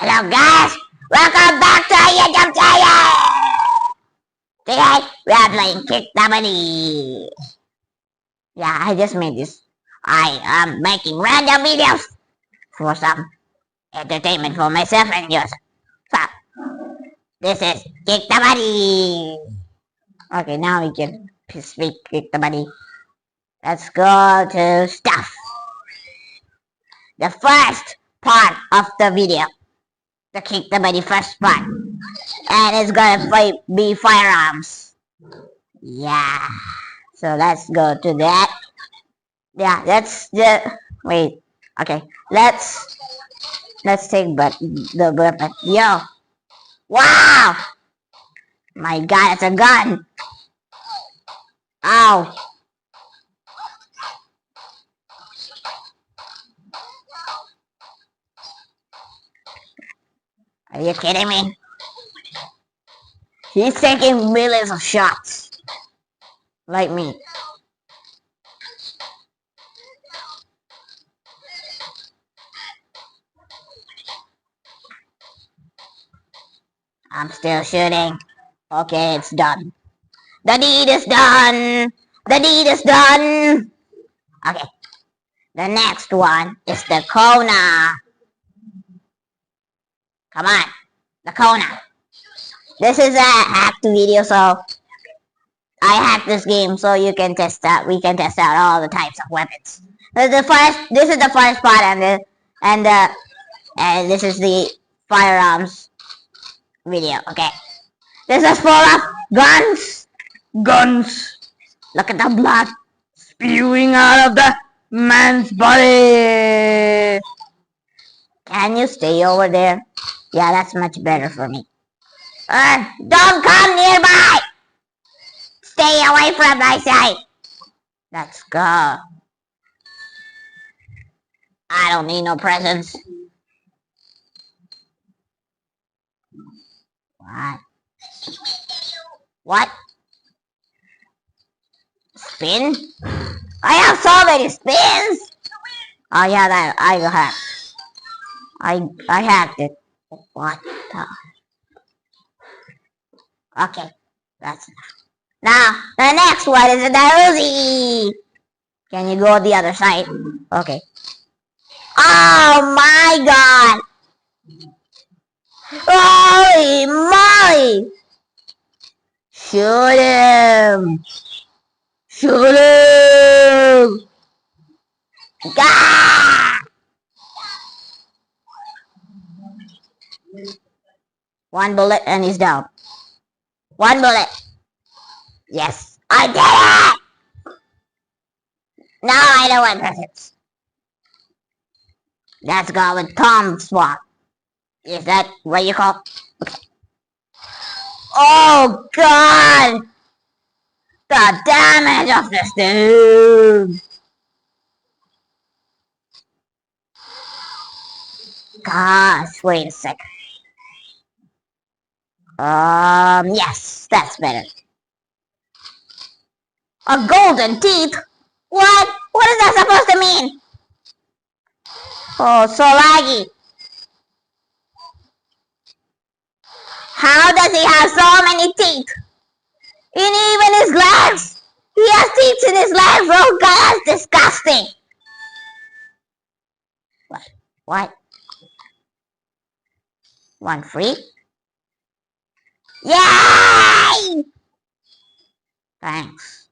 Hello guys, welcome back to our YouTube channel! Today, we are playing Kick the Money. Yeah, I just made this. I am making random videos for some entertainment for myself and yours. So, this is Kick the Money. Okay, now we can speak Kick the Money. Let's go to stuff. The first part of the video. The Kick the Money first part. And it's gonna be firearms. Yeah. So let's go to that. Yeah, let's just wait. Okay, let's take the weapon. Yo, wow! My God, it's a gun. Ow! Are you kidding me? He's taking millions of shots, like me. I'm still shooting. Okay, it's done. The deed is done. The deed is done. Okay. The next one is the Kona. Come on. The Kona. This is a hacked video, so I hacked this game so you can test out. We can test out all the types of weapons. This is the first part, and this is the firearms video. Okay. This is full of guns. Guns. Look at the blood spewing out of the man's body. Can you stay over there? Yeah, that's much better for me. Don't come nearby. Stay away from my sight. Let's go. I don't need no presents. What? What? Spin? I have so many spins. Oh yeah, that I hacked. I hacked it. What the? Okay, that's enough. Now the next one is the Uzi. Can you go the other side? Okay. Oh my God! Holy moly! Shoot him! Shoot him! Gah! One bullet and he's down. One bullet. Yes, I did it! Now I know what presents. Let's go with Tom Swap. Is that what you call? Okay. Oh God! The damage of this dude! Gosh, wait a second. Yes, that's better. A golden teeth? What? What is that supposed to mean? Oh, so laggy. How does he have so many teeth? And even his legs. He has teeth in his legs. Oh God, that's disgusting. What? One free? Yay! Thanks.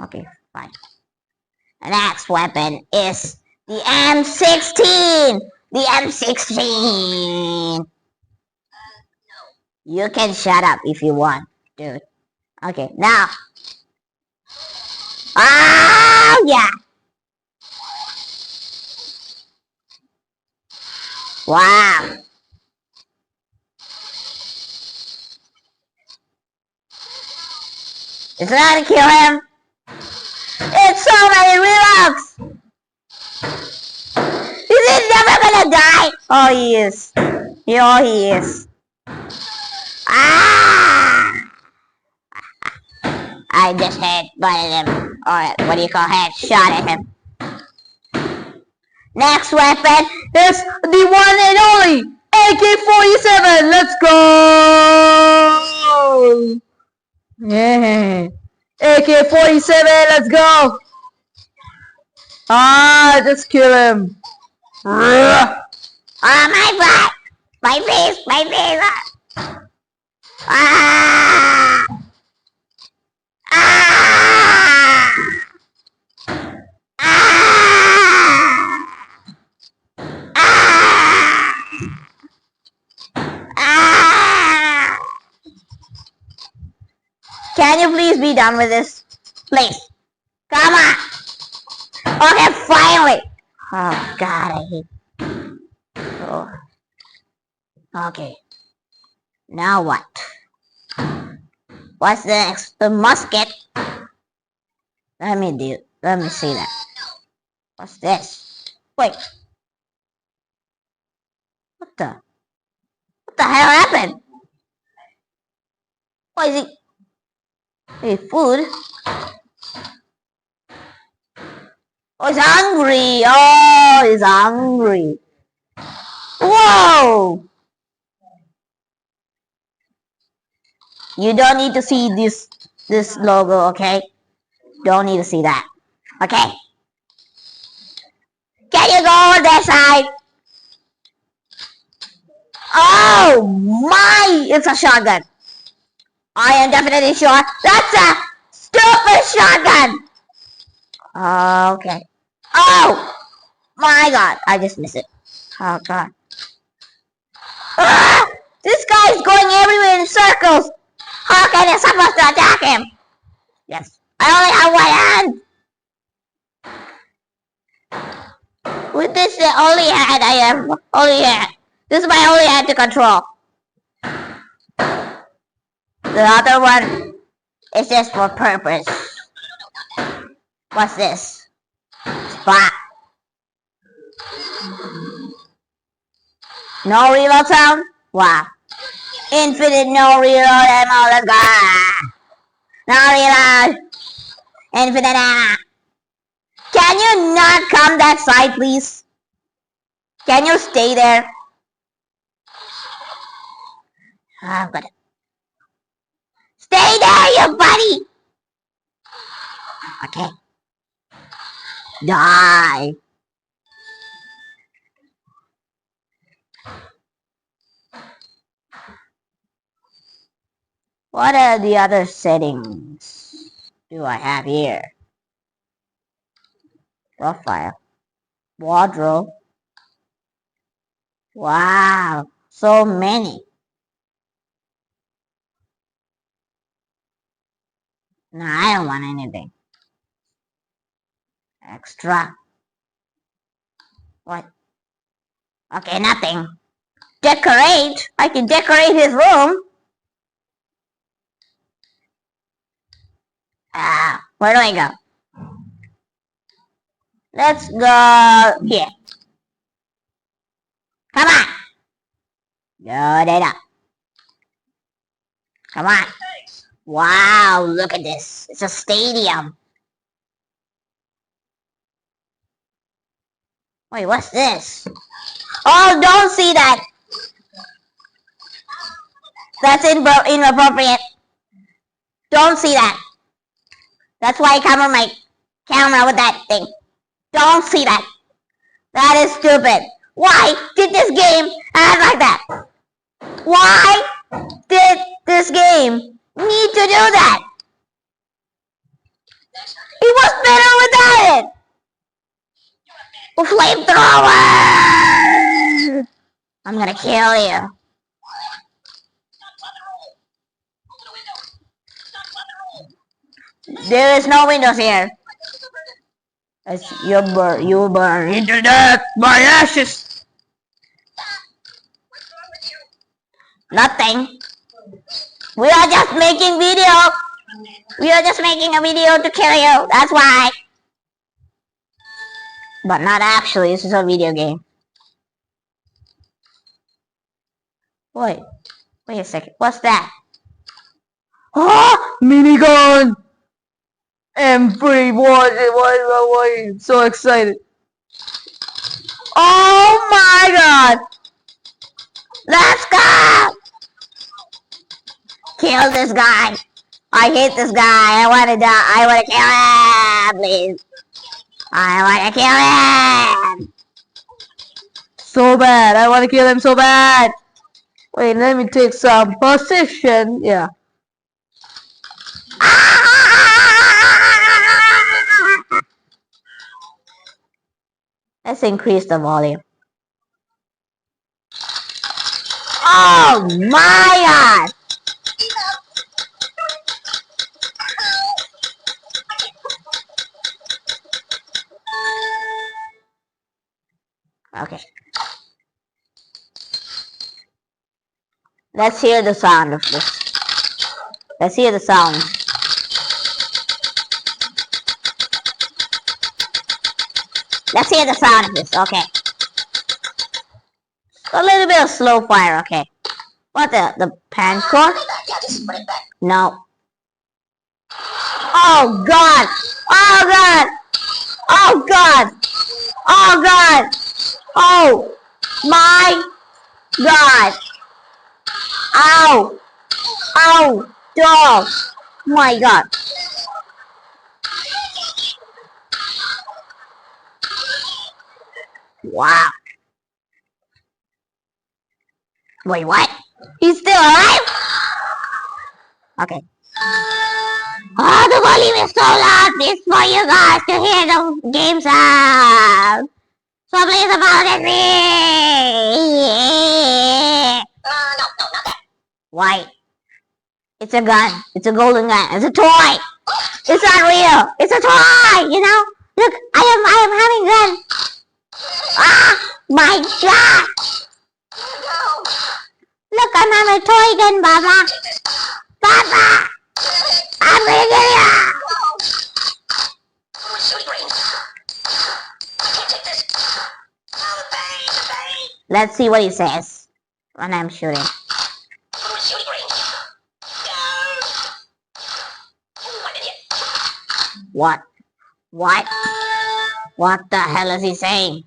Okay, fine. The next weapon is the M16. The M16. You can shut up if you want, dude. Okay, now. Oh, yeah. Wow. It's not to kill him. It's so many reloads. Is he never gonna die? Oh, he is. Oh, he is. Ah! I just head butted him. Or what do you call head? Shot at him. Next weapon is the one and only AK-47. Let's go! Yeah. AK-47, let's go! Just kill him. Ah, my butt! My face! My face! Ah! Ah! Ah! Ah! Ah! Can you please be done with this? Please. Come on. Okay, finally. Oh, God, I hate. Oh. Okay. Now what? What's next? The musket. Let me see that. What's this? Wait. What the hell happened? What is it? Hey, food? Oh, he's hungry. Oh, he's hungry. Whoa! You don't need to see this logo, okay? Don't need to see that. Okay? Can you go on that side? Oh my! It's a shotgun. I am definitely sure that's a stupid shotgun. Okay. Oh my God! I just missed it. Oh God! Ah! This guy's going everywhere in circles. How can I supposed to attack him? Yes. I only have one hand. With this the only hand I have. Only hand. This is my only hand to control. The other one is just for purpose. What's this? Spot. No reload sound? Wow. Infinite no reload ammo. Let's go. No reload. Infinite ammo. Can you not come that side, please? Can you stay there? I'm gonna stay there, you buddy. Okay. Die. What are the other settings do I have here? Profile. Wardrobe. Wow. So many. No, I don't want anything. Extra. What? Okay, nothing. Decorate. I can decorate his room. Where do I go? Let's go here. Come on. Load it up. Come on. Wow, look at this. It's a stadium. Wait, what's this? Oh, don't see that. That's inappropriate. Don't see that. That's why I cover my camera with that thing. Don't see that. That is stupid. Why did this game act like that? Why did this game need to do that? It was better without it. Flamethrower! I'm gonna kill you. There is no windows here. You burn into death by ashes. Nothing. We are just making video. We are just making a video to kill you. That's why. But not actually. This is a video game. Wait a second. What's that? Oh, minigun. M3. Why? I'm so excited. Oh my god! Let's go! Kill this guy! I hate this guy. I wanna die. I wanna kill him, please. I wanna kill him! So bad. I wanna kill him so bad. Wait, let me take some position. Yeah. Let's increase the volume. Oh my god! Okay. Let's hear the sound of this. Let's hear the sound. Let's hear the sound of this. Okay. A little bit of slow fire. Okay. What the pan core? No. Oh god! Oh god! Oh god! Oh god! Oh my god! Ow! Ow! Dog! My god! Wow! Wait, what? He's still alive? Okay. Oh, the volume is so loud. It's for you guys to hear the game sound. So please apologize me. No, not that. Why? It's a gun. It's a golden gun. It's a toy. It's not real. It's a toy. You know. Look, I am having gun. Ah, my god. Look, I'm having a toy gun, Baba. Baba. I'm gonna kill you. Let's see what he says when I'm shooting. What? What? What the hell is he saying?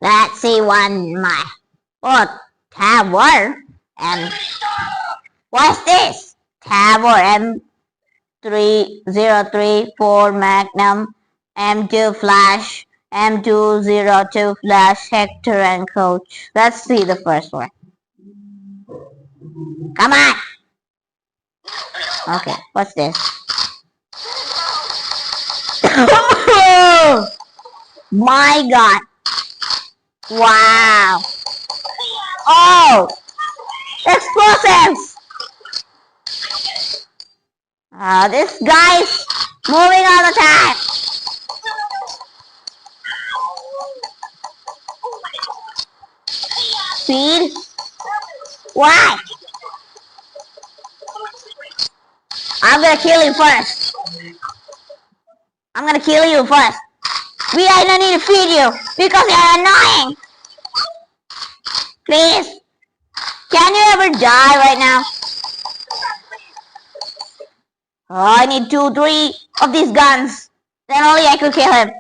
Let's see one my Tower and what's this? Tower M3034 Magnum M2 Flash M202 Flash Hector and Coach. Let's see the first one. Come on! Okay, what's this? My god! Wow! Oh! Explosives! This guy's moving all the time! Speed? Why? I'm gonna kill you first. I'm gonna kill you first. I don't need to feed you because you're annoying. Please. Can you ever die right now? Oh, I need 2, 3 of these guns. Then only I could kill him.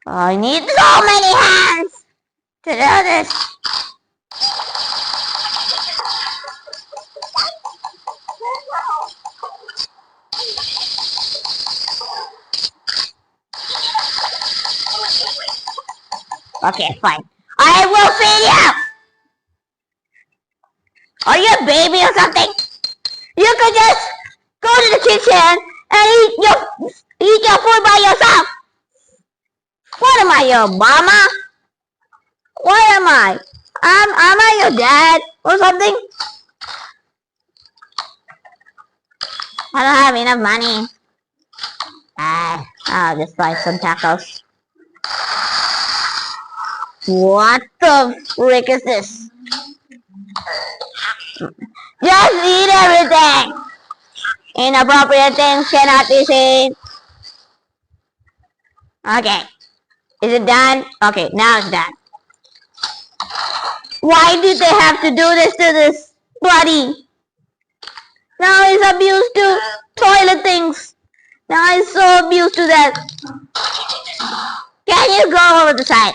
I need so many hands to do this. Okay, fine. I will feed you! Are you a baby or something? You could just go to the kitchen and eat your food by yourself. What am I, your mama? What am I? Am I your dad or something? I don't have enough money. I'll just buy some tacos. What the frick is this? Just eat everything! Inappropriate things cannot be seen. Okay. Is it done? Okay, now it's done. Why did they have to do this to this buddy? Now he's abused to toilet things. Now I'm so abused to that. Can you go over the side?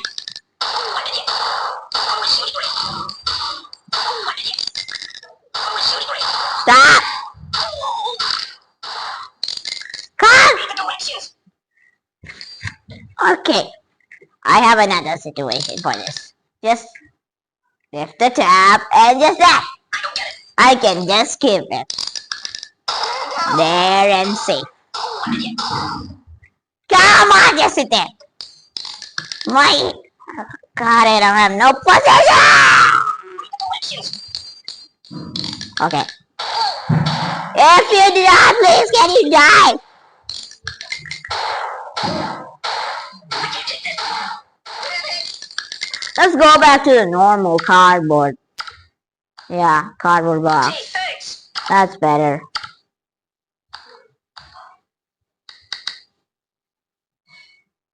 Stop! Come! Okay, I have another situation for this. Just lift the top and just that. I can just keep it there and safe. Come on, just sit there. My God, I don't have no position. Okay. If you die, please, can you die? Let's go back to the normal cardboard. Yeah, cardboard box. That's better.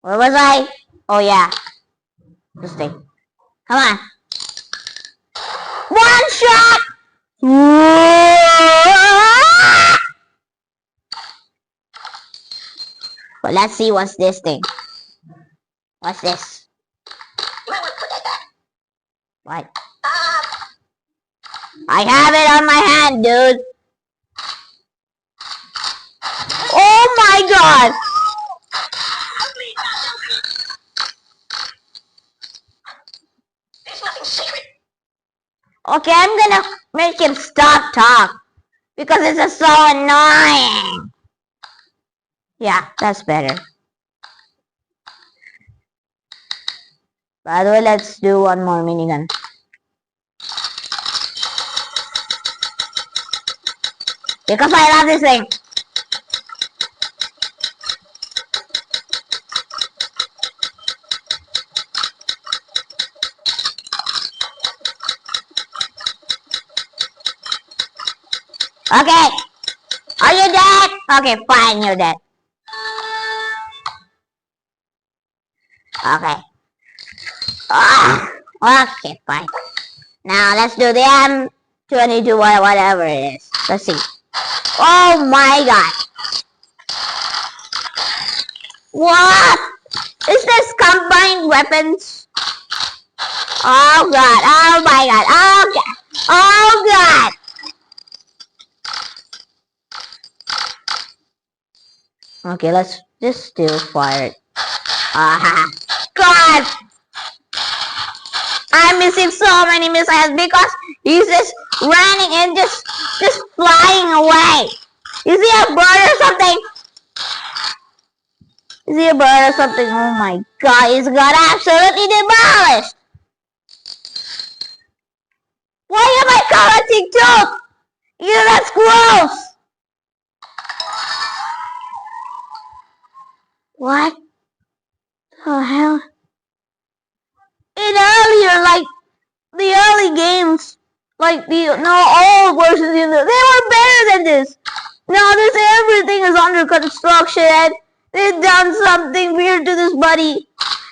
Where was I? Oh yeah. This thing. Come on. One shot! Well, let's see what's this thing. What's this? What? I have it on my hand, dude. Oh my God! Okay, I'm gonna make him stop talk because this is so annoying. Yeah, that's better. By the way, let's do one more minigun. Because I love this thing. Okay. Are you dead? Okay, fine, you're dead. Okay. Okay, fine. Now let's do the M22, whatever it is. Let's see. Oh my God. What? Is this combined weapons? Oh God. Oh my God. Oh God. Oh God. Okay, let's just still fire it. God! I'm missing so many missiles because he's just running and just flying away. Is he a bird or something? Is he a bird or something? Oh my God, he's got absolutely demolished. Why am I commenting too? Yeah, that's gross. What the hell? In earlier, like, the early games, like the old versions, they were better than this. Now this everything is under construction. They've done something weird to this buddy,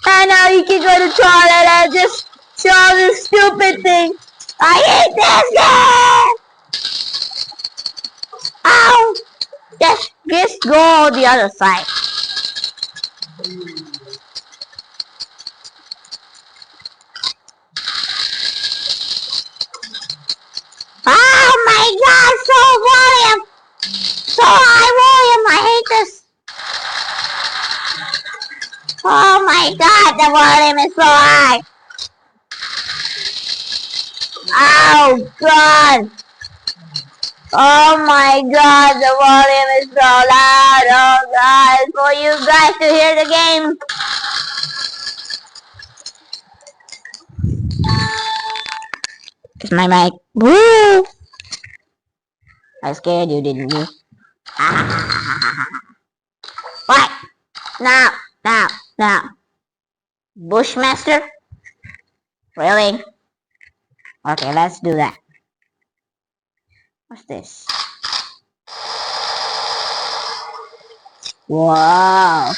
and now he can go to toilet and just show this stupid thing. I hate this game. Ow! Just go the other side. Oh my God, so volume! So high volume, I hate this. Oh my God, the volume is so high. Oh God. Oh my God, the volume is so loud. Oh God, for you guys to hear the game. It's my mic. Woo! I scared you, didn't you? What? Now. Bushmaster? Really? Okay, let's do that. What's this? Wow.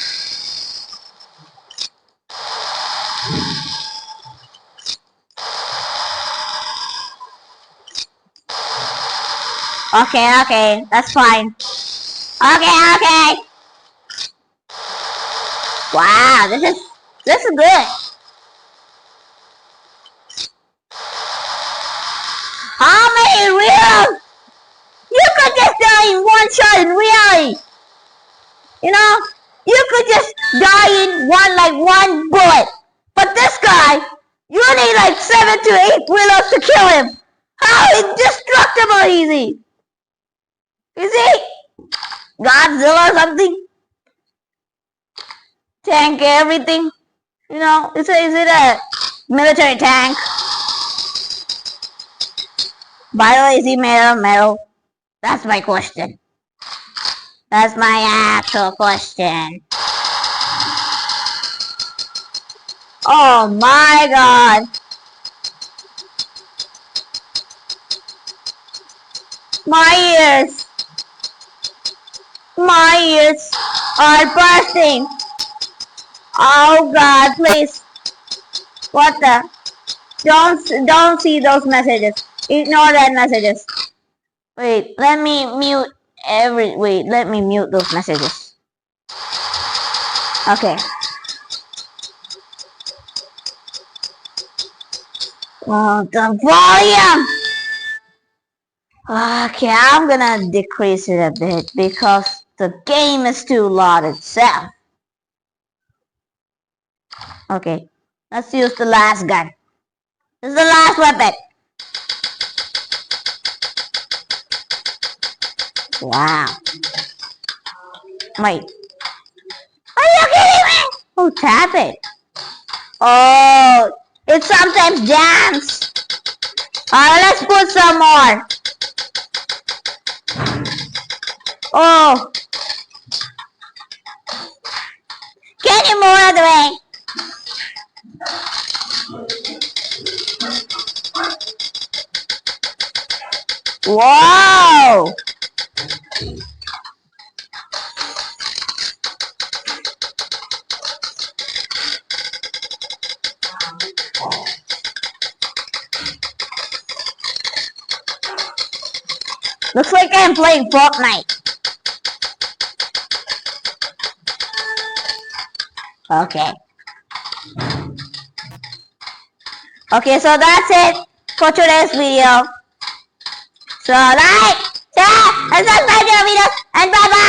Okay, that's fine. Okay. Wow, this is good. How many real? You could just die in one shot in reality. You know, you could just die in one bullet. But this guy, you need like 7 to 8 reloads to kill him. How indestructible is he? Is he Godzilla or something? Tank everything? You know, is it a military tank? By the way, is he made of metal? That's my question. That's my actual question. Oh my god. My ears. My ears are bursting. Oh god, please. What the? Don't see those messages. Ignore that messages. Wait, let me mute let me mute those messages. Okay. Oh, the volume! Okay, I'm gonna decrease it a bit because the game is too loud itself. Okay, let's use the last gun. This is the last weapon. Wow. Wait. Are you kidding me? Oh, tap it. Oh, it sometimes jams. Alright, let's put some more. Oh. Can you move out of the way? Whoa! Looks like I'm playing Fortnite. Okay. Okay, so that's it for today's video. So like, share, and subscribe to our videos, and bye bye!